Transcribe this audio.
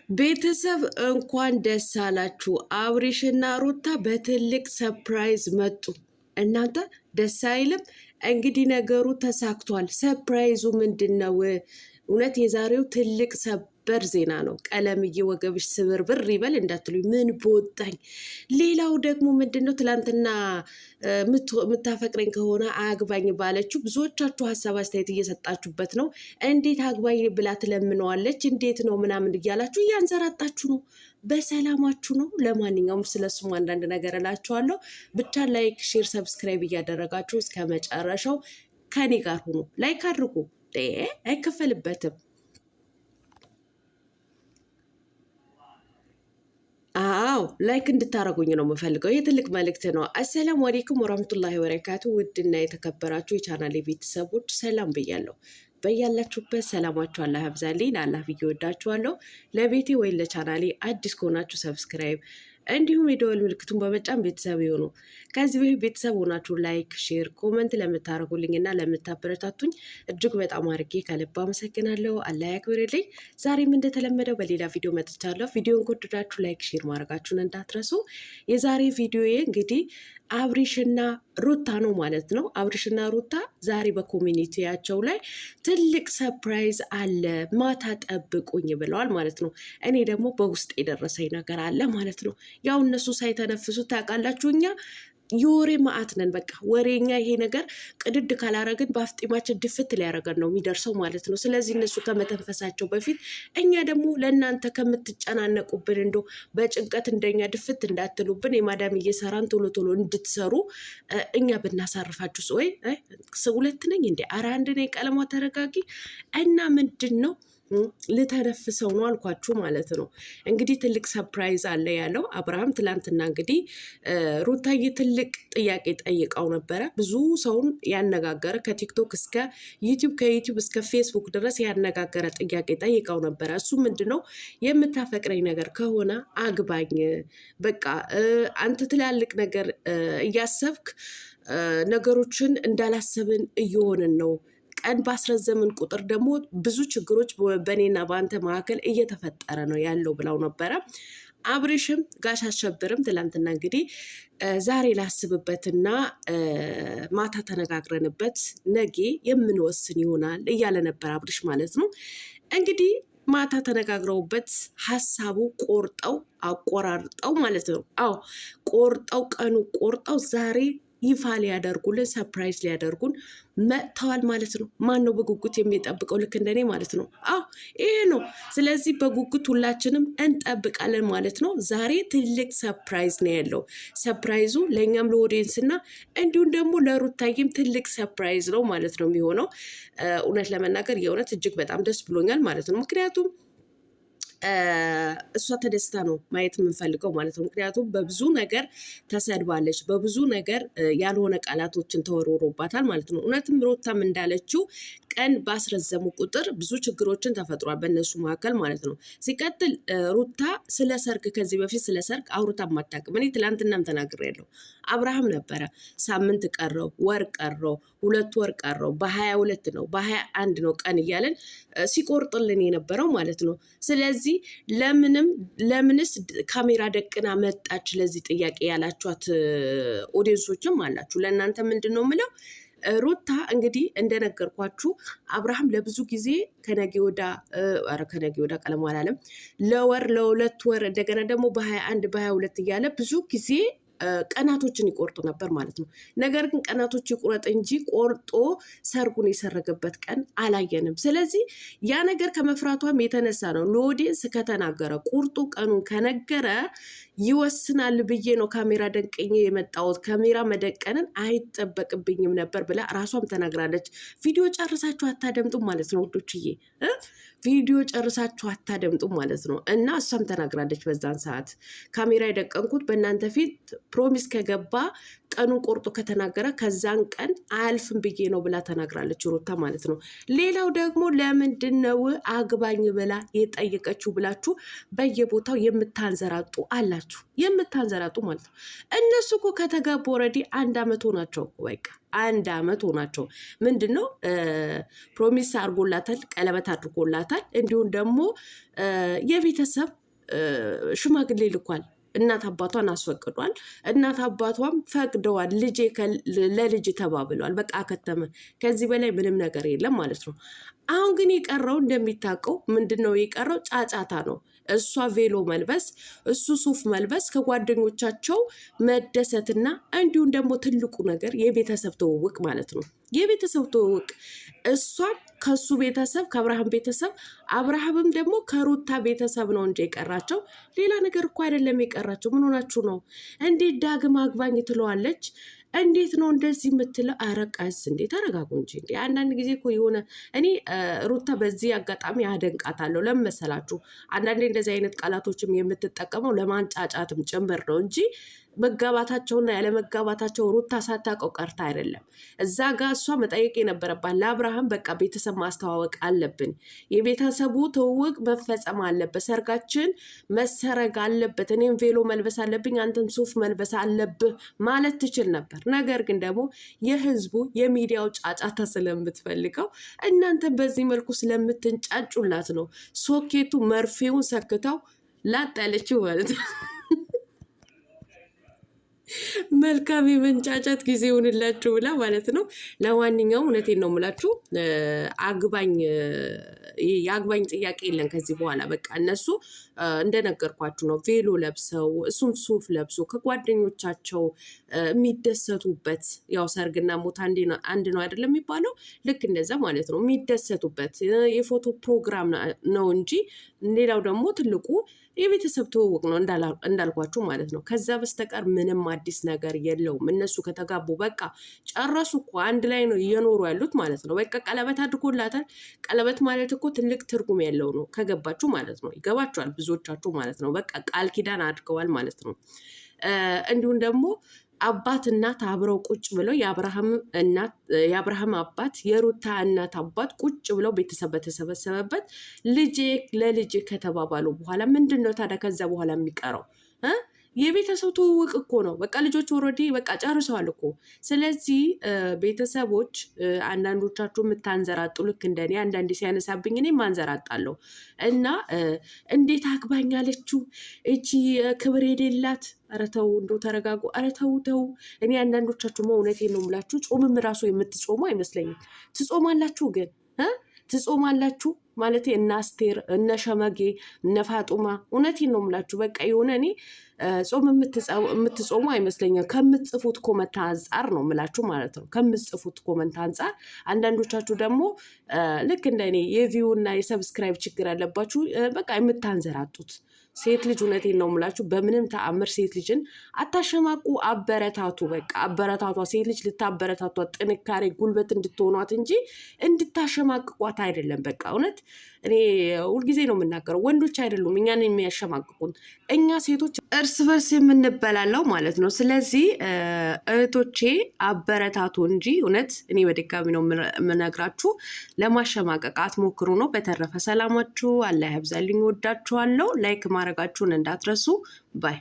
ቤተሰብ እንኳን ደስ አላችሁ። አብሬሽና ሩታ በትልቅ ሰፕራይዝ መጡ። እናንተ ደስ አይልም? እንግዲህ ነገሩ ተሳክቷል። ሰፕራይዙ ምንድን ነው? እውነት የዛሬው ትልቅ ሰበር ዜና ነው። ቀለምዬ ወገብሽ ስብርብር ይበል እንዳትሉኝ፣ ምን በወጣኝ። ሌላው ደግሞ ምንድን ነው ትላንትና የምታፈቅረኝ ከሆነ አግባኝ ባለችው ብዙዎቻችሁ ሀሳብ አስተያየት እየሰጣችሁበት ነው። እንዴት አግባኝ ብላ ትለምነዋለች? እንዴት ነው ምናምን እያላችሁ እያንዘራጣችሁ ነው። በሰላማችሁ ነው። ለማንኛውም ስለሱም አንዳንድ ነገር እላችኋለሁ። ብቻ ላይክ፣ ሼር፣ ሰብስክራይብ እያደረጋችሁ እስከ መጨረሻው ከኔ ጋር ሁኑ። ላይክ አድርጉ፣ አይከፈልበትም። አዎ ላይክ እንድታረጉኝ ነው የምፈልገው። ይህ ትልቅ መልእክት ነው። አሰላሙ አሌይኩም ወራህመቱላሂ ወበረካቱ። ውድና የተከበራችሁ የቻናሌ ቤተሰቦች ሰላም ብያለሁ። በያላችሁበት ሰላማችሁ አላህ ያብዛልኝ። ለአላህ ብዬ ወዳችኋለሁ። ለቤቴ ወይም ለቻናሌ አዲስ ከሆናችሁ ሰብስክራይብ እንዲሁም የደወል ምልክቱን በመጫን ቤተሰብ ይሁኑ። ከዚህ በፊት ቤተሰብ ሆናችሁ ላይክ፣ ሼር፣ ኮመንት ለምታደርጉልኝ እና ለምታበረታቱኝ እጅግ በጣም አድርጌ ከልብ አመሰግናለሁ። አላህ ያክብርልኝ። ዛሬም እንደተለመደው በሌላ ቪዲዮ መጥቻለሁ። ቪዲዮን ከወደዳችሁ ላይክ፣ ሼር ማድረጋችሁን እንዳትረሱ። የዛሬ ቪዲዮዬ እንግዲህ አብሪሽና ሩታ ነው ማለት ነው። አብሪሽና ሩታ ዛሬ በኮሚኒቲያቸው ላይ ትልቅ ሰርፕራይዝ አለ፣ ማታ ጠብቁኝ ብለዋል ማለት ነው። እኔ ደግሞ በውስጥ የደረሰኝ ነገር አለ ማለት ነው። ያው እነሱ ሳይተነፍሱ ታውቃላችሁ፣ እኛ የወሬ ማዕት ነን። በቃ ወሬኛ ይሄ ነገር ቅድድ ካላረግን በአፍጢማችን ድፍት ሊያረገን ነው የሚደርሰው ማለት ነው። ስለዚህ እነሱ ከመተንፈሳቸው በፊት እኛ ደግሞ ለእናንተ ከምትጨናነቁብን እንዶ በጭንቀት እንደኛ ድፍት እንዳትሉብን የማዳም እየሰራን ቶሎ ቶሎ እንድትሰሩ እኛ ብናሳርፋችሁ ወይ ሁለት ነኝ እንዴ? ኧረ አንድ ነኝ። ቀለሟ ተረጋጊ እና ምንድን ነው ልተነፍሰው ነው አልኳችሁ ማለት ነው። እንግዲህ ትልቅ ሰርፕራይዝ አለ ያለው አብርሃም ትላንትና እንግዲህ ሩታዬ ትልቅ ጥያቄ ጠይቀው ነበረ። ብዙ ሰውን ያነጋገረ ከቲክቶክ እስከ ዩቲዩብ ከዩቲዩብ እስከ ፌስቡክ ድረስ ያነጋገረ ጥያቄ ጠይቀው ነበረ። እሱ ምንድነው የምታፈቅረኝ ነገር ከሆነ አግባኝ፣ በቃ አንተ ትላልቅ ነገር እያሰብክ ነገሮችን እንዳላሰብን እየሆንን ነው። ቀን ባስረዘምን ቁጥር ደግሞ ብዙ ችግሮች በእኔና በአንተ መካከል እየተፈጠረ ነው ያለው ብለው ነበረ። አብሬሽም ጋሽ አሸብርም ትላንትና እንግዲህ ዛሬ ላስብበትና ማታ ተነጋግረንበት ነጌ የምንወስን ይሆናል እያለ ነበር አብሬሽ ማለት ነው። እንግዲህ ማታ ተነጋግረውበት ሀሳቡ ቆርጠው አቆራርጠው ማለት ነው። አዎ ቆርጠው ቀኑ ቆርጠው ዛሬ ይፋ ሊያደርጉልን ሰርፕራይዝ ሊያደርጉን መጥተዋል ማለት ነው። ማን ነው በጉጉት የሚጠብቀው? ልክ እንደኔ ማለት ነው። አዎ ይሄ ነው። ስለዚህ በጉጉት ሁላችንም እንጠብቃለን ማለት ነው። ዛሬ ትልቅ ሰርፕራይዝ ነው ያለው። ሰርፕራይዙ ለእኛም ለኦዲየንስ እና እንዲሁም ደግሞ ለሩታዬም ትልቅ ሰርፕራይዝ ነው ማለት ነው የሚሆነው። እውነት ለመናገር የእውነት እጅግ በጣም ደስ ብሎኛል ማለት ነው። ምክንያቱም እሷ ተደስታ ነው ማየት የምንፈልገው ማለት ነው። ምክንያቱም በብዙ ነገር ተሰድባለች፣ በብዙ ነገር ያልሆነ ቃላቶችን ተወርውሮባታል ማለት ነው። እውነትም ሩታም እንዳለችው ቀን ባስረዘሙ ቁጥር ብዙ ችግሮችን ተፈጥሯል በእነሱ መካከል ማለት ነው። ሲቀጥል ሩታ ስለ ሰርግ ከዚህ በፊት ስለ ሰርግ አውርታ ማታውቅም። እኔ ትላንትናም ተናግሬያለሁ። አብርሃም ነበረ ሳምንት ቀረው፣ ወር ቀረው፣ 2 ወር ቀረው፣ በ22 ነው በ21 ነው ቀን እያለን ሲቆርጥልን የነበረው ማለት ነው። ስለዚህ ለምንስ ካሜራ ደቅና መጣች ለዚህ ጥያቄ ያላችኋት ኦዲየንሶችም አላችሁ። ለእናንተ ምንድን ነው የምለው፣ ሩታ እንግዲህ እንደነገርኳችሁ አብርሃም ለብዙ ጊዜ ከነገ ወዳ ቀለሙ አላለም፣ ለወር ለ2 ወር እንደገና ደግሞ በ21 በ22 እያለ ብዙ ጊዜ ቀናቶችን ይቆርጡ ነበር ማለት ነው። ነገር ግን ቀናቶች ይቁረጥ እንጂ ቆርጦ ሰርጉን የሰረገበት ቀን አላየንም። ስለዚህ ያ ነገር ከመፍራቷም የተነሳ ነው ለኦዲየንስ ከተናገረ ቁርጡ ቀኑን ከነገረ ይወስናል ብዬ ነው ካሜራ ደንቀኝ የመጣሁት። ካሜራ መደቀንን አይጠበቅብኝም ነበር ብላ ራሷም ተናግራለች። ቪዲዮ ጨርሳችሁ አታደምጡም ማለት ነው ወዶችዬ፣ ቪዲዮ ጨርሳችሁ አታደምጡም ማለት ነው። እና እሷም ተናግራለች በዛን ሰዓት ካሜራ የደቀንኩት በእናንተ ፊት ፕሮሚስ ከገባ ቀኑን ቆርጦ ከተናገረ ከዛን ቀን አያልፍም ብዬ ነው ብላ ተናግራለች ሩታ ማለት ነው። ሌላው ደግሞ ለምንድን ነው አግባኝ ብላ የጠየቀችው ብላችሁ በየቦታው የምታንዘራጡ አላችሁ፣ የምታንዘራጡ ማለት ነው። እነሱ እኮ ከተጋቡ ኦልሬዲ 1 ዓመት ሆናቸው፣ በቃ 1 ዓመት ሆናቸው። ምንድን ነው ፕሮሚስ አድርጎላታል፣ ቀለበት አድርጎላታል። እንዲሁም ደግሞ የቤተሰብ ሽማግሌ ልኳል። እናት አባቷን አስፈቅዷል። እናት አባቷም ፈቅደዋል። ልጄ ለልጅ ተባብለዋል። በቃ ከተመ። ከዚህ በላይ ምንም ነገር የለም ማለት ነው። አሁን ግን የቀረው እንደሚታወቀው ምንድን ነው የቀረው? ጫጫታ ነው። እሷ ቬሎ መልበስ፣ እሱ ሱፍ መልበስ፣ ከጓደኞቻቸው መደሰትና እንዲሁም ደግሞ ትልቁ ነገር የቤተሰብ ትውውቅ ማለት ነው። የቤተሰብ ትውውቅ እሷም ከሱ ቤተሰብ ከአብርሃም ቤተሰብ፣ አብርሃምም ደግሞ ከሩታ ቤተሰብ ነው እንጂ የቀራቸው ሌላ ነገር እኮ አይደለም የቀራቸው። ምን ሆናችሁ ነው? እንዴት ዳግም አግባኝ ትለዋለች? እንዴት ነው እንደዚህ የምትለው? አረቃስ እንዴ ተረጋጉ እንጂ እንዴ። አንዳንድ ጊዜ እኮ የሆነ እኔ ሩታ በዚህ አጋጣሚ አደንቃታለሁ። ለምን መሰላችሁ? አንዳንዴ እንደዚህ አይነት ቃላቶችም የምትጠቀመው ለማንጫጫትም ጭምር ነው እንጂ መጋባታቸውና ያለመጋባታቸው ሩታ ሳታውቀው ቀርታ አይደለም። እዛ ጋር እሷ መጠየቅ የነበረባት ለአብርሃም በቃ ቤተሰብ ማስተዋወቅ አለብን፣ የቤተሰቡ ትውውቅ መፈጸም አለበት፣ ሰርጋችን መሰረግ አለበት፣ እኔም ቬሎ መልበስ አለብኝ፣ አንተም ሱፍ መልበስ አለብህ ማለት ትችል ነበር። ነገር ግን ደግሞ የህዝቡ የሚዲያው ጫጫታ ስለምትፈልገው እናንተም በዚህ መልኩ ስለምትንጫጩላት ነው ሶኬቱ መርፌውን ሰክተው ላጥ ያለችው ማለት ነው። መልካም የመንጫጫት ጊዜ ይሁንላችሁ ብላ ማለት ነው። ለማንኛውም እውነቴን ነው የምላችሁ፣ የአግባኝ ጥያቄ የለን ከዚህ በኋላ። በቃ እነሱ እንደነገርኳችሁ ነው፣ ቬሎ ለብሰው እሱም ሱፍ ለብሶ ከጓደኞቻቸው የሚደሰቱበት፣ ያው ሰርግና ሞት አንድ ነው አይደለም የሚባለው፣ ልክ እንደዛ ማለት ነው። የሚደሰቱበት የፎቶ ፕሮግራም ነው እንጂ ሌላው ደግሞ ትልቁ የቤተሰብ ትውውቅ ነው እንዳልኳችሁ ማለት ነው። ከዛ በስተቀር ምንም አዲስ ነገር የለውም። እነሱ ከተጋቡ በቃ ጨረሱ እኮ፣ አንድ ላይ ነው እየኖሩ ያሉት ማለት ነው። በቃ ቀለበት አድርጎላታል። ቀለበት ማለት እኮ ትልቅ ትርጉም ያለው ነው ከገባችሁ ማለት ነው። ይገባችኋል ብዙዎቻችሁ ማለት ነው። በቃ ቃል ኪዳን አድርገዋል ማለት ነው። እንዲሁም ደግሞ አባት እናት አብረው ቁጭ ብለው የአብርሃም አባት የሩታ እናት አባት ቁጭ ብለው ቤተሰብ በተሰበሰበበት ልጄ ለልጄ ከተባባሉ በኋላ ምንድን ነው ታዲያ ከዛ በኋላ የሚቀረው? የቤተሰብ ትውውቅ እኮ ነው። በቃ ልጆች ኦልሬዲ በቃ ጨርሰዋል እኮ። ስለዚህ ቤተሰቦች አንዳንዶቻችሁ የምታንዘራጡ ልክ እንደኔ አንዳንዴ ሲያነሳብኝ እኔ ማንዘራጣለሁ እና እንዴት አግባኝ አለችው እቺ ክብር የሌላት። ኧረ ተው እንደው ተረጋጉ። ኧረ ተው። እኔ አንዳንዶቻችሁ እውነቴን ነው የምላችሁ ጾምም ራሱ የምትጾሙ አይመስለኝም። ትጾማላችሁ ግን ትጾማላችሁ ማለት እነ አስቴር እነ ሸመጌ እነ ፋጡማ እውነቴን ነው የምላችሁ። በቃ የሆነ እኔ ጾም የምትጾሙ አይመስለኝም። ከምትጽፉት ኮመንት አንጻር ነው የምላችሁ ማለት ነው። ከምትጽፉት ኮመንት አንጻር አንዳንዶቻችሁ ደግሞ ልክ እንደ እኔ የቪው እና የሰብስክራይብ ችግር ያለባችሁ በቃ የምታንዘራጡት ሴት ልጅ እውነቴን ነው የምላችሁ በምንም ተአምር ሴት ልጅን አታሸማቁ፣ አበረታቱ። በቃ አበረታቷ። ሴት ልጅ ልታበረታቷት ጥንካሬ ጉልበት እንድትሆኗት እንጂ እንድታሸማቅቋት አይደለም። በቃ እውነት እኔ ሁልጊዜ ነው የምናገረው፣ ወንዶች አይደሉም እኛን የሚያሸማቅቁን፣ እኛ ሴቶች እርስ በርስ የምንበላለው ማለት ነው። ስለዚህ እህቶቼ አበረታቱ እንጂ እውነት እኔ በድጋሚ ነው የምነግራችሁ ለማሸማቀቅ አትሞክሩ ነው። በተረፈ ሰላማችሁ አላህ ያብዛልኝ። ወዳችኋለሁ። ላይክ ማድረጋችሁን እንዳትረሱ ባይ